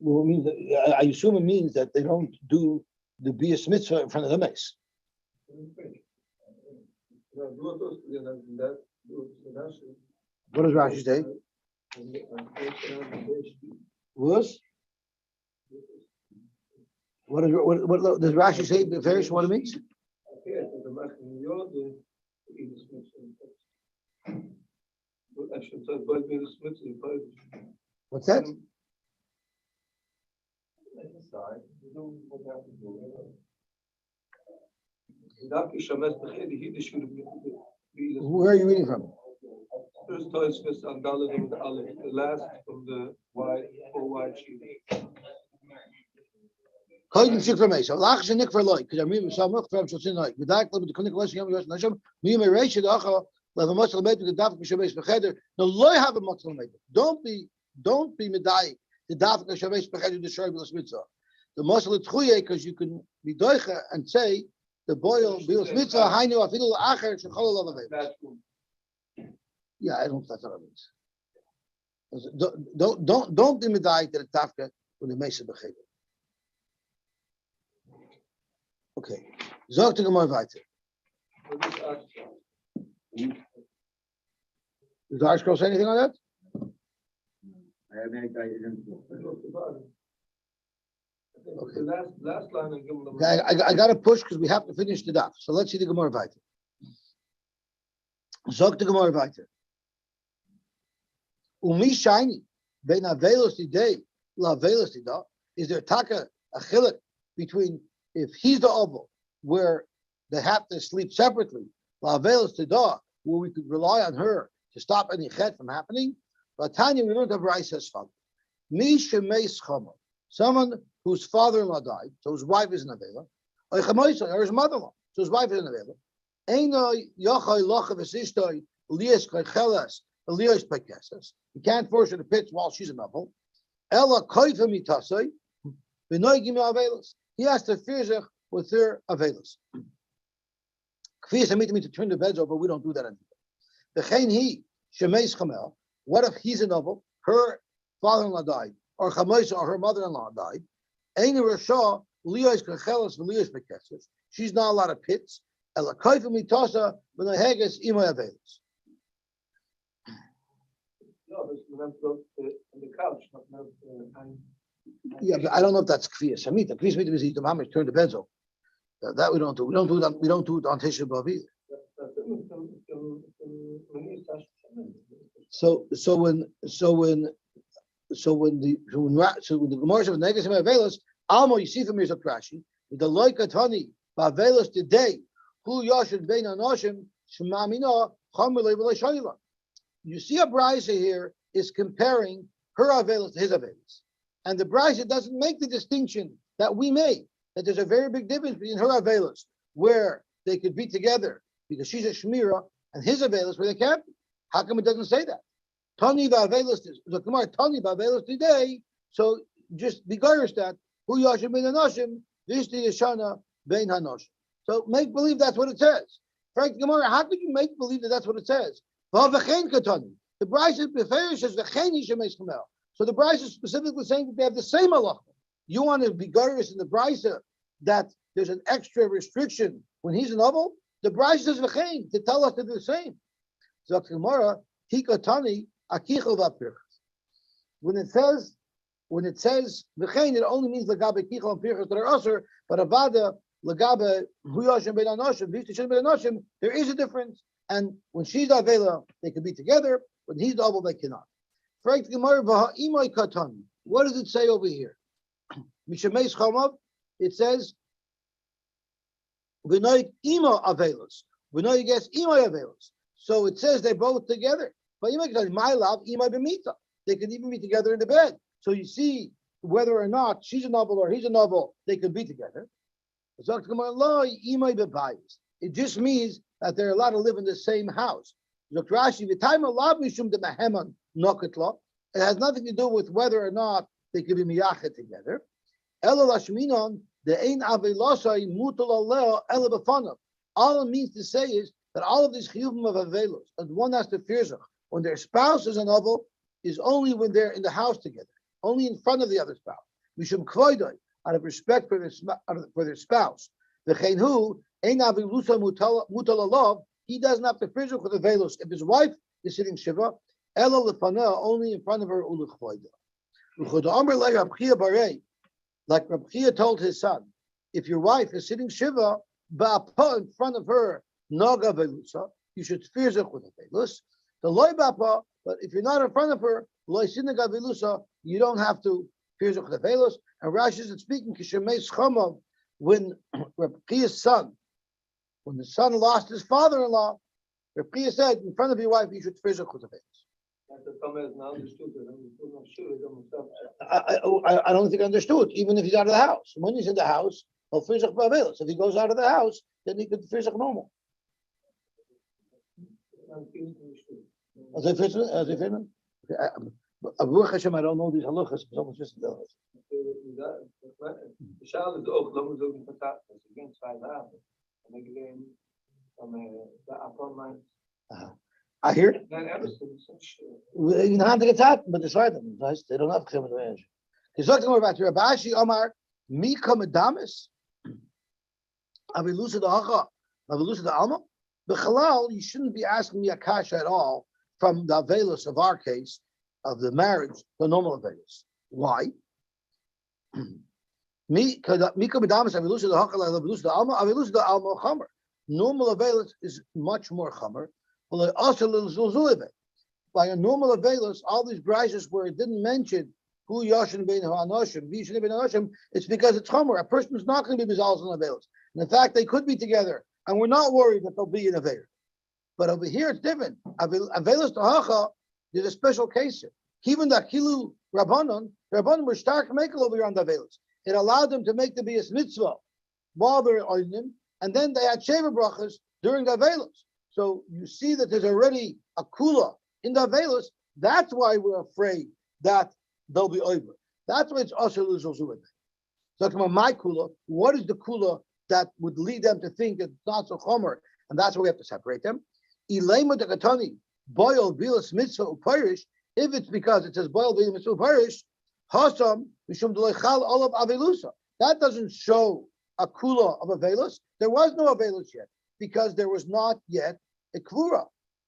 Well, it means that, I assume it means that they don't do the bias mitzvah in front of the mace. What does Rashi say? Was? What does Rashi say? Various what it means? What's that? Where are you reading from? First Tosfos on Dalet with the Aleph, the last from the white sheet. Koyim shik for me. So lach shenik for loy. Because I'm reading some look from Shulchan Aruch. With that, the clinic lesson yom yos nasham. Me may reach the acha. Let the muscle made the daf kishabeis becheder. No loy have a muscle made. Don't be medai. The daf kishabeis becheder the shaybilas mitzvah. The muscle is chuye because you can be doicha and say the boil bilas mitzvah hainu afilu acher shechol alav. Yeah, I don't. That's what it means. Don't be medai to the tafka when the mesa becheder. Okay. Zog to Gemara weiter. Does the article say anything on that? I didn't. The last line in Gimel. Okay, I got to push because we have to finish the daf. So let's see the Gemara weiter. Zog the Gemara weiter. Umi shiny ben avelos today la avelos today. Is there taka a chiluk between if he's the oval where they have to sleep separately la avelos today where we could rely on her to stop any chet from happening? But Tanya, we learned of Rice as follows: Mi shemeis chama, someone whose father-in-law died, so his wife isn't available, or his mother-in-law, so his wife isn't available. He can't force her to pitch while she's in Avel. He has to fizich with her avelos. To turn the beds over, we don't do that anymore. What if he's in Avel, her father-in-law died, or her mother-in-law died? She's not allowed to pits. No, but in the couch. Yeah, but I don't know if that's kfiyas hamita. Kfiyas hamita means the mamish turn the beds over. That we don't do. We don't do that. We don't do it on Tisha B'av either. So when the Gemara says negas him avelos, almo yisifim yirzak Rashi with the loikatani ba'avelos today who yashid bein anoshim shemamina chamer le'v'lo shayla. You see a brisa here is comparing her avelos to his avelos, and the brisa doesn't make the distinction that we made, that there's a very big difference between her avelos where they could be together because she's a shmira and his avelos where they can't be. How come it doesn't say that? Tani ba'avelos, the Gemara Tani ba'avelos today. So just be garish that who yashim bein anoshim v'ishti yashana bein hanoshim. So make believe that's what it says. Frank Gemara, how could you make believe that that's what it says? The Bryce is beferish says v'chein yishemeis chamel. So the Bryce is specifically saying that they have the same halacha. You want to be garish in the Bryce that there's an extra restriction when he's an oval? The Bryce says v'chein to tell us that they're the same. So Gemara hikatani akichol v'apirchas. When it says v'chein, it only means lagabe kichol and pirchas that are usher, but avada lagabe huyashim bein anoshim v'ishtishin bein anoshim. There is a difference, and when she's avela, they can be together. When he's double, they cannot. What does it say over here? It says v'noik ima avelos. V'noik gets ima avelos. So it says they're both together. But my love, ima b'mita. They can even be together in the bed. So you see whether or not she's a novel or he's a novel, they can be together. It just means that they're allowed to live in the same house. It has nothing to do with whether or not they could be miyachet together. All it means to say is that all of these chiyuvim of avelos, and one has to fear when their spouse is a novel, is only when they're in the house together, only in front of the other spouse. Mishum kvoidoi, out of respect for their spouse. The chenhu ein avilusa mutal, he doesn't have to fear with the velos. If his wife is sitting shiva, ela lefaneh, only in front of her ulechvoida. Like Reb Chia told his son, if your wife is sitting shiva, ba'apa in front of her, naga velusa, you should fear with the velus. The loy ba'apa, but if you're not in front of her, loy sinaga velusa, you don't have to fear with the velus. And Rashi is speaking kishemeis chamav, when Reb Chia's son, when the son lost his father-in-law, Reb Chia said, in front of your wife, you should fear with the velus. I don't think I understood, even if he's out of the house. When he's in the house, he'll fizach ba'avelos. If he goes out of the house, then he could fizach normal. As I finish, Baruch Hashem, I don't know these halachas. Someone's just the Schale ist auch, lassen wir so ein Kontakt, das sind 2 Jahre. Und ich bin der Abkommen. I hear it. Nein, everything. In hand gets out, but it's right. They don't have to come. He's talking more about Rabashi Omar, Mika Medamis, Avilusa the Hacha, Avilusa the Alma. Bechalal, you shouldn't be asking me a kasha at all from the Avelis of our case, of the marriage, the normal Avelis. Why? Normal Avelis is much more Chamer. By a normal Avelis, all these brises where it didn't mention who Yoshin ben Hanoshim, Vishin ben Hanoshim, it's because it's Chamer. A person is not going to be Mizalz on Avelis. And in fact, they could be together, and we're not worried that they'll be in Avelis. But over here, it's different. Avelis Tahacha, there's a special case here. Even the Kilu Rabbanon were stark makel over here on the Avelis. It allowed them to make the Bias Mitzvah while they're on them, and then they had Sheva Brachas during the Avelis. So you see that there's already a Kula in the Avelis. That's why we're afraid that they'll be over. That's why it's Asher Luzulzuid. So come on, my Kula, what is the Kula that would lead them to think that it's not so Chomer? And that's why we have to separate them. Ilema de Katani, Boyle, Bilas Mitzvah, Upirish, if it's because it says Boyle, Bilas Mitzvah, Upirish, Hasam, Mishum Delechal, Olav Avelusa. That doesn't show a Kula of Avelus. There was no Avelus yet, because there was not yet a Kvura.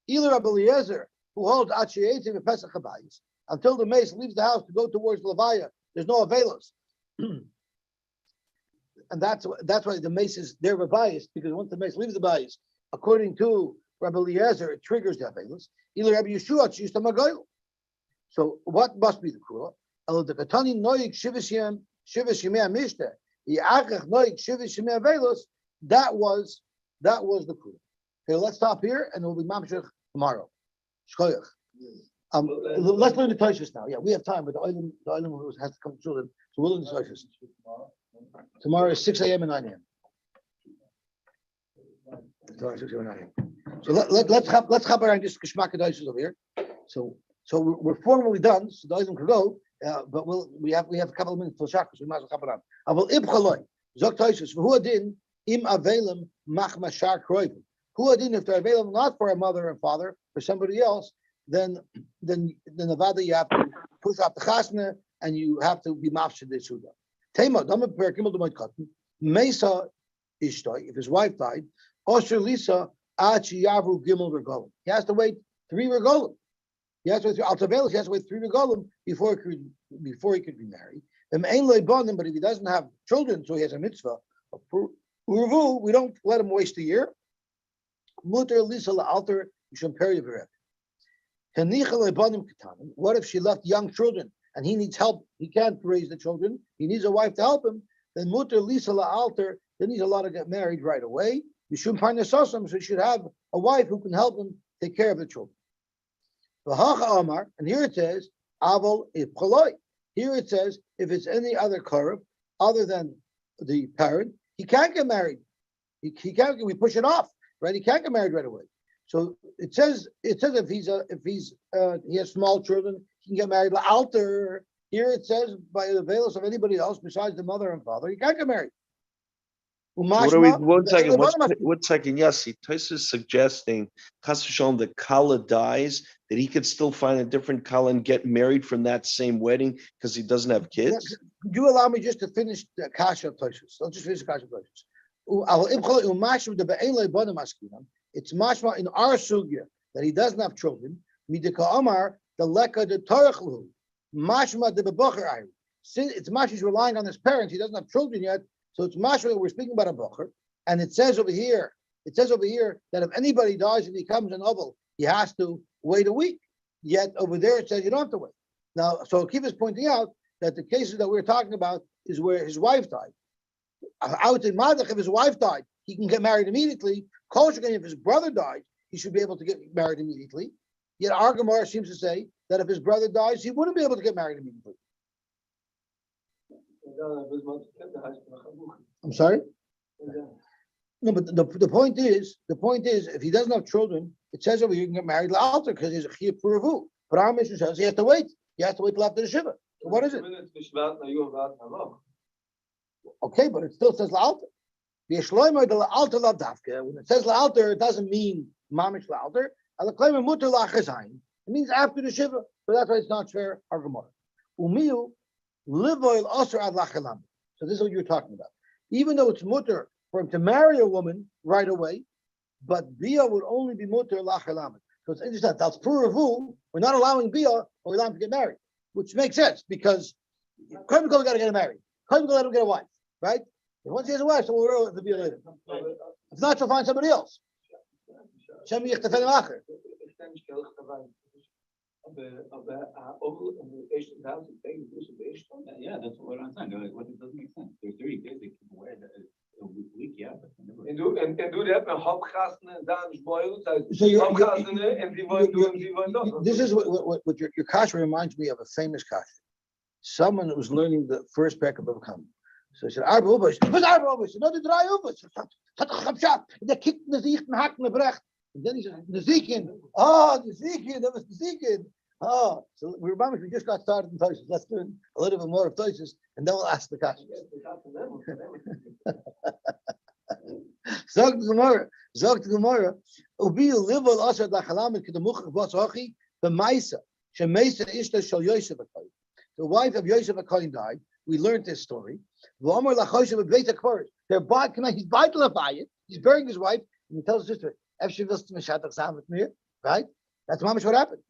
Either Rabbi Eliezer, who holds Achiyetim and Pesach Habayis, until the mace leaves the house to go towards Levaya, there's no Avelus. And that's why the mace is there Habayis, because once the mace leaves the Bayis, according to Rabbi Eliezer, it triggers the Avelus. Either Rabbi Yeshua used to Magoil. So what must be the Kula? The Katani Noik Shivishim Shivishimei Mishte. The Achach Noik Shivishimei Avelus. That was the Kula. Okay, let's stop here, and we'll be mamshech tomorrow. Shkoyach. Let's learn the Toshis now. Yeah, we have time, but the Olim has to come to children, so we'll learn the Toshis. Tomorrow is 6 a.m. and 9 a.m. Tomorrow is 6 a.m. and 9 a.m. So let's hop around this Kishmak Toshis over here. So we're formally done, so the Olim can go, but we have a couple of minutes till Shachar, so we might as well hop around. Aval ibchaloi zok Toshis v'hu adin im avelim mach mashar kroivim. Who adin, if they're available not for a mother and father, for somebody else, then Nevada you have to push out the chasna and you have to be mafshid the suda. Tema dama perkimel demoid katan mesa ishtoi, if his wife died, osher lisa achi yavru gimel regolim. He has to wait 3 regolim. He has to wait 3 altavelos. He has to wait 3 regolim before he could be married. But if he doesn't have children, so he has a mitzvah. Uruvu, we don't let him waste a year. Mutter lisa la'alter mishum peri v'rev. What if she left young children and he needs help? He can't raise the children. He needs a wife to help him. Then mutter lisa la'alter. Then he's allowed to get married right away. Mishum parnasosam, so he should have a wife who can help him take care of the children. And here it says aval ipchaloi. Here it says if it's any other korov other than the parent, he can't get married. He can't. We push it off. Right, he can't get married right away. So it says if he has small children, he can get married. Alter, here it says by the veils of anybody else besides the mother and father, he can't get married. So what are we? 1 second. 1 second. Yosy, Tosis is suggesting Chas v'Shalom, the Kala dies, that he could still find a different Kala and get married from that same wedding because he doesn't have kids. Could you allow me just to finish the Kasha of Tosis? Let's just finish the Kasha of Tosis. It's mashma in our sugya that he doesn't have children. Midika Amar the leka de torachlu mashma de bebacher. Since it's mashma, he's relying on his parents. He doesn't have children yet, so it's mashma. We're speaking about a bacher, and it says over here that if anybody dies and he becomes an oval, he has to wait a week. Yet over there it says you don't have to wait. Now, so Akiva is pointing out that the cases that we're talking about is where his wife died. Out in Madach, if his wife died, he can get married immediately. Kosher, if his brother died, he should be able to get married immediately. Yet our Gemara seems to say that if his brother dies, he wouldn't be able to get married immediately. I'm sorry? No, but the point is, if he doesn't have children, it says over here you can get married altar because he's a chiyuv puravu. But our mission says he has to wait. He has to wait till after the shiva. So what is it? Okay, but it still says la'alter. When it says la'alter, it doesn't mean mamish la'alter. It means after the shiva. So that's why it's not fair. Our Gemara. So this is what you're talking about. Even though it's mutter for him to marry a woman right away, but bia would only be mutter la'chelamit. So it's interesting. That's Puravu. We're not allowing Bia, but we're allowing him to get married, which makes sense because Kohen got to get married. Kohen let him get a wife, right? And once he has a wife, so we'll roll the Bia later. If not, she'll find somebody else. Shem Yichtefenu Acher. Yeah, that's what I'm saying. Like, what it doesn't make sense. There's 30 days they keep away a week, yeah, but never. En du hebt een hopgasten en dan spoilt. So you're- Hopgasten en die wollen doen, die wollen dat. This is what your kasha reminds me of a famous kasha. Someone that was learning the first pack of Kam. So he said, Arba Ubas, was Arba Ubas, no, the dry Ubas. They kicked the Zik and hacked the brecht. And then he said, the Zikin, that was the Zikin. Oh, so we remember we just got started in Tosis. Let's learn a little bit more of Tosis, and then we'll ask the kasha. Zog the Gemara, Ubi live al asher da chalamet kedemuchach bas hachi b'maisa shemeisa ishta shel Yosef HaKohen. The wife of Yosef HaKohen died. We learned this story. V'omer lachoshev b'beit hakvaros. They're he's vitalifying. He's burying his wife, and he tells his sister, "Efshe vilst mishatach sam with me." Right? That's mamish what happened.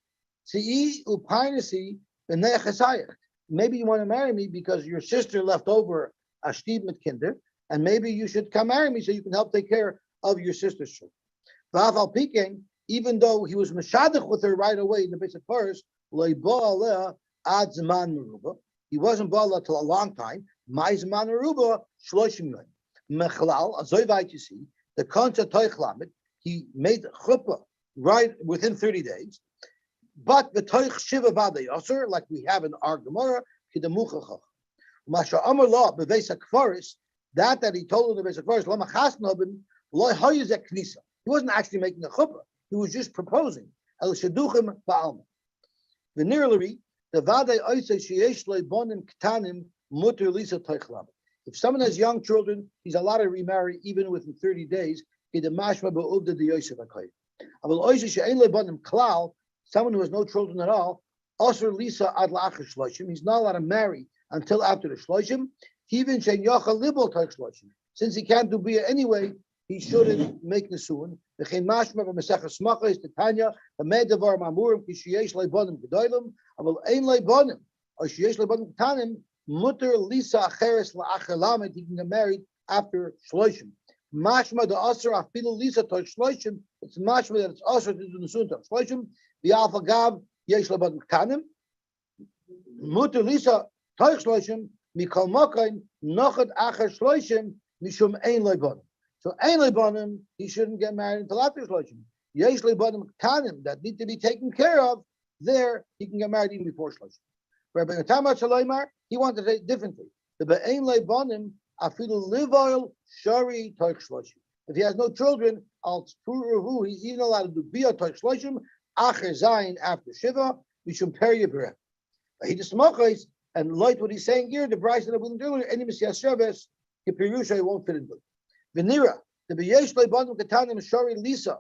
See, upainasi b'nei chesayach. Maybe you want to marry me because your sister left over a shtib mit kinder. And maybe you should come marry me so you can help take care of your sister's children. V'afal piking, even though he was meshadach with her right away in the basic verse, lo bo ad zman meruba. He wasn't bala till a long time. My zman meruba shloshim yoyim. Mechlal azoyvayt, you see the concept toich he made chuppah right within 30 days. But the toich shiva v'adei aser, like we have in our Gemara, kidemuchachach. Masha amar la beveis hakvaris. That he told him the basic verse, he wasn't actually making a chuppah. He was just proposing. El shaduchim ba'alma. Venerally, the vadei oisei sheyesh leibonim ktanim muter lisa toichlab. If someone has young children, he's allowed to remarry even within 30 days. Someone who has no children at all, Asr Lisa ad la'achar shloshim, he's not allowed to marry until after the shloshim. Since he can't do bia anyway, he shouldn't make nesuin. V'chein mashma v'mesechas smacha is Tanya. V'mei davar mamurim ki sheyesh leibonim gedolim. Aval ein leibonim or sheyesh leibonim ketanim muter lisa acheres la'achar lamed. He can get married after shloshim. Mashma the asr afilu lisa to shloshim. It's mashma that it's asr to do nesuin to shloshim. V'alfa gav yesh leibonim ketanim muter lisa to shloshim. Mikol mokain nochad achar shloshim mishum ein leibonim. So ein leibonim, he shouldn't get married until after shloshim. Yesh leibonim kanim that need to be taken care of. There he can get married even before shloshim. Rabbi Yotamar Shaloimar, he wanted to say it differently. The be'ein leibonim afilu livoil shari toich shloshim. If he has no children, al tzpuruhu, he's even allowed to do bia toich shloshim achar zayin after shiva mishum periya bereh. He just mochais. And like what he's saying here, the Bryce that I wouldn't do any Messias Shabbos, Kipirusha won't fit in good. Venira, the Beyesh Leibanu Katanim Shari Lisa.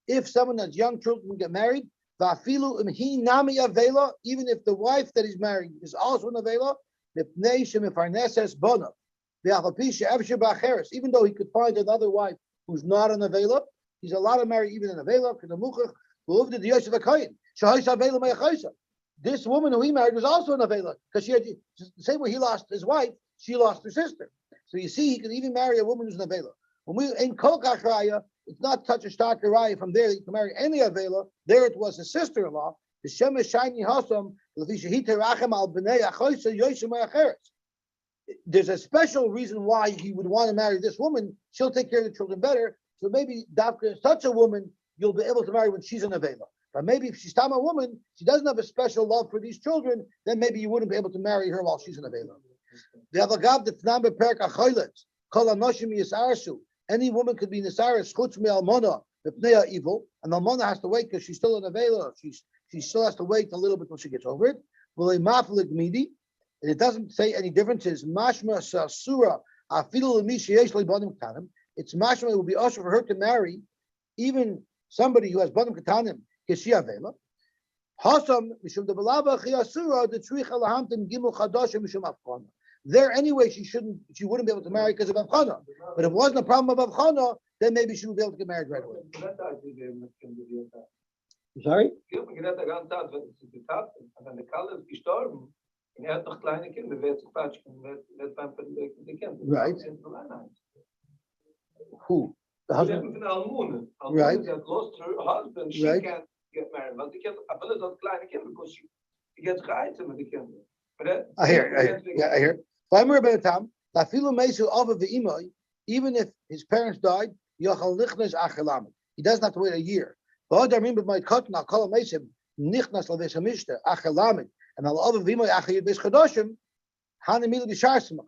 If someone has young children can get married, Vafilu Imhi Nami Avela, even if the wife that he's married is also an Avela, Mipnei Shemifarneses Bona. V'achapisha Evshe Bacheres, even though he could find another wife who's not an Avela, he's allowed to marry even an Avela, Kedamuchach, who lived at the Yosef HaKohen. Shahais Avela Me'achaisa. This woman who he married was also an Avela, because she had the same way he lost his wife, she lost her sister. So you see, he could even marry a woman who's an Avela. When we in Kol Kachraya, it's not such a stark raya from there that you can marry any Avela. There it was his sister-in-law. The Shemesh Shiny Hasam, there's a special reason why he would want to marry this woman. She'll take care of the children better. So maybe such a woman you'll be able to marry when she's an Avela. But maybe if she's a woman, she doesn't have a special love for these children, then maybe you wouldn't be able to marry her while she's an Avela. The other gav the Tnam Beperk Achoylet, Kol Anoshim Yisarsu. Any woman could be Nisaris Chutz Me Almona, Bipnea evil, and Almona has to wait because she's still an Avela. She still has to wait a little bit till she gets over it. Well, a Maflik Midi, and it doesn't say any differences. Mashma Sasura Afilu Lemishi Yeshlei Banim Katanim. It's mashma, it would be usher for her to marry even somebody who has Banim Katanim. Hasam mishum de balaba chiyasura the tzrich alahamtim gimel chadash mishum avchana. There anyway she wouldn't be able to marry because of avchana. But if it wasn't a problem of avchana, then maybe she would be able to get married right away. Sorry? Man gedacht, der ganze Tag, wenn es die Tat, wenn der Kalle ist gestorben, und hat noch kleine Kinder, wird sich patschen, wird beim die Kinder. Right. Who? The husband? Right. That lost her husband, she Right. can't get married. Want die kinder, aber dat kleine kinder, because she gets geiten met die kinder. I hear. Yeah, I hear. Vaymer ben Tam, Tafilu Mesu Ava v'Imoi, even if his parents died, Yochal Nichnas Achelamet. He doesn't have to wait a year. V'odar Mim b'May Katan Al Kol Mesim Nichnas Lavesh Hamishta Achelamet and Al Ava v'Imoi Achayid Beis Chadoshim Hanemilu B'Sharsim.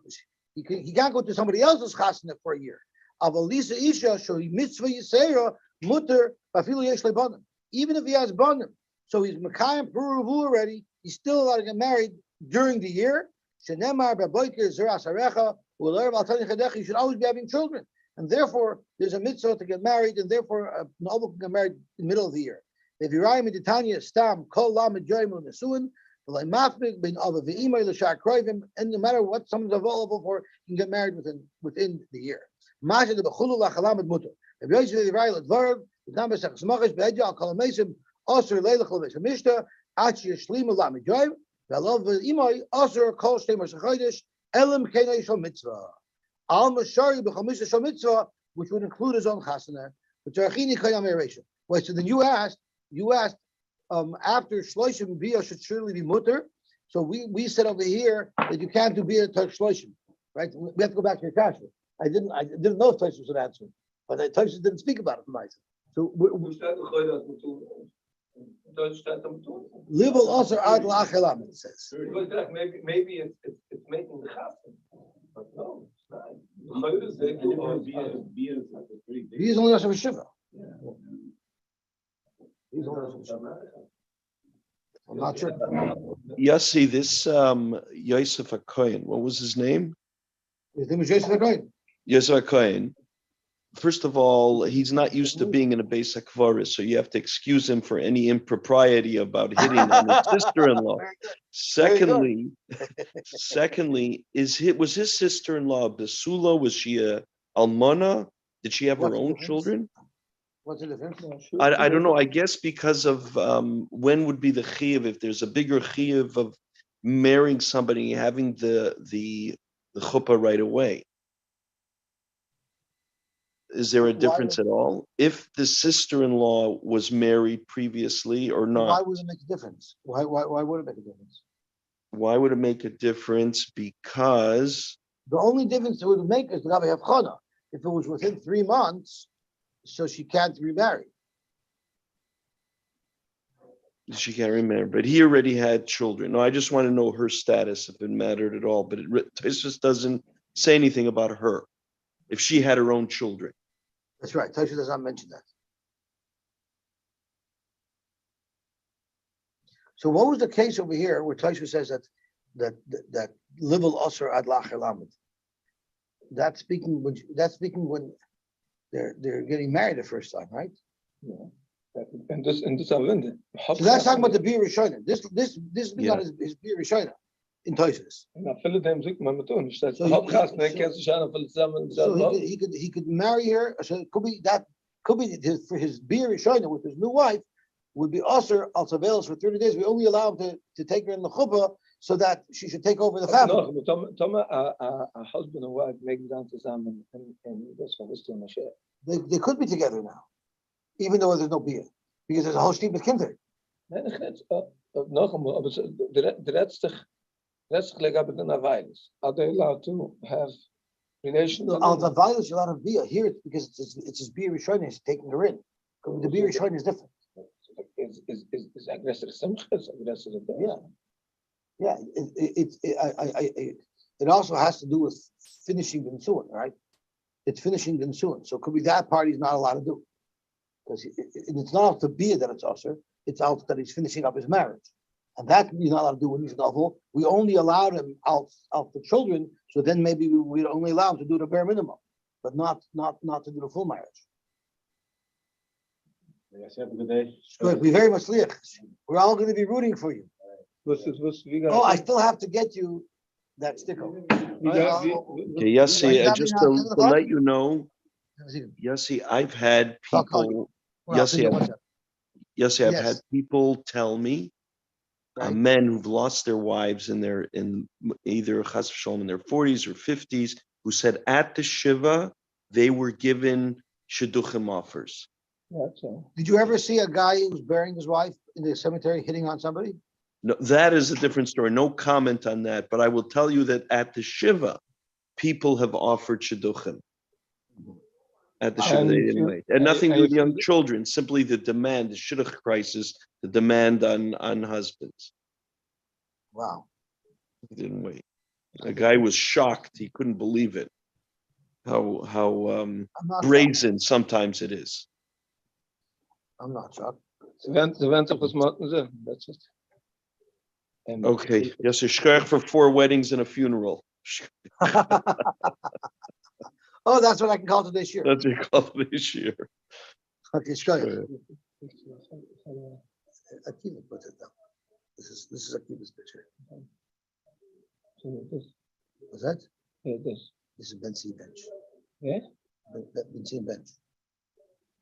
He can't go to somebody else's chasana for a year. Aval Lisa Isha Shohi Mitzvah Yisera Mutter Tafilu Yesh Lebanim. Even if he has banim, so he's Mekayim Puruvu already, he's still allowed to get married during the year. Shenemar Baboiker Zeras Harecha, you should always be having children. And therefore, there's a mitzvah to get married, and therefore, a noble can get married in the middle of the year. If you write in the Tanya, Stam, Kol Lamed Joimu Nesuin, V'lai Mafbik, Ben Ava V'imay L'shar Kroivim, and no matter what someone's available for, you can get married within the year. Masha de Bechulu Lachalamed Mutter. If Yosy the Rai L'dvarv, the Tam B'Sech Smachish, Be'edja Al Kol HaMesim, Osir Leilach L'Vesh HaMishta, Achi Yishlim Lamed Joim, V'alav V'imay, Osir Kol Shtei Chodesh, Elam Kenei Shal Mitzvah. Al Mashari B'Chamisha Shal Mitzvah, which would include his own chasana. Which are Achini Kayam Ereisha. Wait, so then you asked, after Shloshim Bia should surely be mutter. So we said over here that you can't do Bia Turk Shloshim, right? We have to go back to your kasha. I didn't know if Tosfos would answer, but Tosfos didn't speak about it. So Libel also ad lachelam, it says. Maybe it's making the chassan, but no, it's not. He's only also a shiva. He's only also a shiva. I'm not sure. Yosy, this Yosef HaKohen, what was his name? His name is Yosef HaKohen. Yosef HaKohen. First of all, he's not used to being in a Beis HaKvaris, so you have to excuse him for any impropriety about hitting on his sister-in-law. Secondly, was his sister-in-law Basula? Was she a almana? Did she have her own children? What's the difference? I don't know. I guess because of when would be the chiyuv, if there's a bigger chiyuv of marrying somebody, having the chuppah right away. Is there a difference at all? If the sister-in-law was married previously or not? Why would it make a difference? Why would it make a difference? Why would it make a difference? Because the only difference it would make is the Rabbi Havchana. If it was within 3 months, so she can't remarry. she can't remember, but he already had children. No, I just want to know her status, if it mattered at all, but it just doesn't say anything about her, if she had her own children. That's right. Tosha does not mention that. So what was the case over here where Tosha says that libel osir ad lacher lamed? That's speaking when they're getting married the first time, right? Yeah. And this Avinde. So that's talking about the Bir Rishonim. This is not his Bir Rishonim in Tosha. So he could marry her. So it could be for his Bir Rishonim with his new wife would be osir al surveillance for 30 days. We only allow him to take her in the chuppah so that she should take over the family. No, a husband and wife make down to Zaman and that's what it's doing. They could be together now, even though there's no beer, because there's a whole street with kinder. No, but the rest like up in the violence. Are they allowed to have relations? On the violence, you're allowed to beer. Here it's because it's his beer Rishonim is taking her in. The beer Rishonim is different. Is aggressive simcha? Yeah. It also has to do with finishing the nisuin, right? It's finishing the nisuin, so it could be that part he's not allowed to do, because it's not out to beer that it's usher. It's out that he's finishing up his marriage, and that he's not allowed to do when he's novel. We only allowed him out for children, so then maybe we'd only allow him to do the bare minimum, but not to do the full marriage. Yes, have a good day. Good. We very much liach. We're all going to be rooting for you. Oh, I still have to get you that sticker. Okay, Yosy, just to let you know, Yosy, I've had people. Yosy, yes, I've had Yes. people tell me, Right. men who've lost their wives in either chas v'shalom in their 40s or 50s, who said at the shiva they were given shidduchim offers. Did you ever see a guy who was burying his wife in the cemetery hitting on somebody? No, that is a different story. No comment on that. But I will tell you that at the shiva, people have offered shidduchim. At the shiva, they didn't wait, and nothing to do with young children. Simply the demand, the shidduch crisis, the demand on husbands. Wow. He didn't wait. The guy was shocked. He couldn't believe it. How I'm not brazen sometimes it is. I'm not shocked. The went of was Martin. That's it. Okay, yes, a shkach for 4 weddings and a funeral. Oh, that's what I can call it this year. That's your call this year. Okay, shkoyach. Akiva puts it down. This is Akiva's picture. What's that? Yeah, this. This is Benzine bench. Yeah? Benzine bench.